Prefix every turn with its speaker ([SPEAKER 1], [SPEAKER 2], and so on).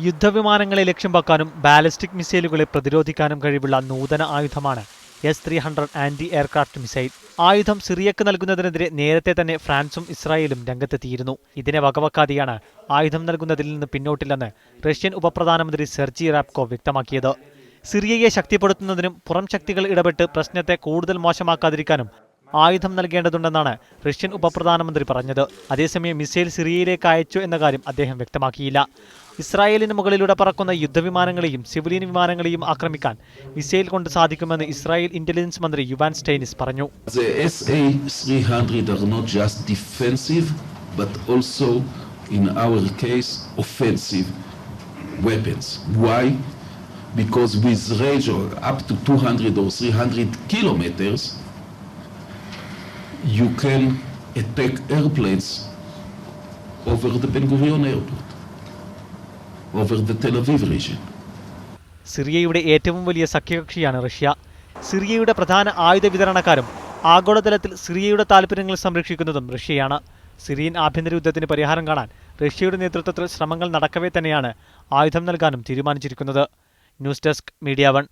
[SPEAKER 1] യുദ്ധവിമാനങ്ങളെ ലക്ഷ്യം വെക്കാനും ബാലിസ്റ്റിക് മിസൈലുകളെ പ്രതിരോധിക്കാനും കഴിവുള്ള നൂതന ആയുധമാണ് S-300 ആന്റി എയർക്രാഫ്റ്റ് മിസൈൽ. ആയുധം സിറിയക്ക് നൽകുന്നതിനെതിരെ നേരത്തെ തന്നെ ഫ്രാൻസും ഇസ്രായേലും രംഗത്തെത്തിയിരുന്നു. ഇതിനെ വകവെക്കാതെയാണ് ആയുധം നൽകുന്നതിൽ നിന്ന് പിന്നോട്ടില്ലെന്ന് റഷ്യൻ ഉപപ്രധാനമന്ത്രി സെർജി റാബ്കോവ് വ്യക്തമാക്കിയത്. സിറിയയെ ശക്തിപ്പെടുത്തുന്നതിനും പുറം ശക്തികൾ ഇടപെട്ട് പ്രശ്നത്തെ കൂടുതൽ മോശമാക്കാതിരിക്കാനും ആയുധം നൽകേണ്ടതുണ്ടെന്നാണ് റഷ്യൻ ഉപപ്രധാനമന്ത്രി പറഞ്ഞത്. അതേസമയം മിസൈൽ സിറിയയിലേക്ക് അയച്ചു എന്ന കാര്യം അദ്ദേഹം വ്യക്തമാക്കിയില്ല. ഇസ്രായേലിന് മുകളിലൂടെ പറക്കുന്ന യുദ്ധവിമാനങ്ങളെയും സിവിലിയൻ വിമാനങ്ങളെയും ആക്രമിക്കാൻ മിസൈൽ കൊണ്ട് സാധിക്കുമെന്ന് ഇസ്രായേൽ ഇന്റലിജൻസ് മന്ത്രി യുവാൻ സ്റ്റൈനിസ് പറഞ്ഞു.
[SPEAKER 2] SA-300 are not just defensive, but also in our case offensive weapons. Why? Because with range up to 200 or 300 kilometers, you can attack airplanes over the Ben Gurion airport, over the Tel Aviv region.
[SPEAKER 1] സിറിയയുടെ ഏറ്റവും വലിയ സഖ്യകക്ഷിയാണ് Russia. സിറിയയുടെ പ്രധാന ആയുധ വിതരണക്കാരും ആഗോളതലത്തിൽ സിറിയയുടെ താൽപ്പര്യങ്ങൾ സംരക്ഷിക്കുന്നതും റഷ്യയാണ്. Syrian ആഭ്യന്തര യുദ്ധത്തിന് പരിഹാരം കാണാൻ റഷ്യയുടെ നേതൃത്വത്തിൽ ശ്രമങ്ങൾ നടക്കവേ തന്നെയാണ് ആയുധം നൽകാനും തീരുമാനിച്ചിരിക്കുന്നത്. News desk, media 1.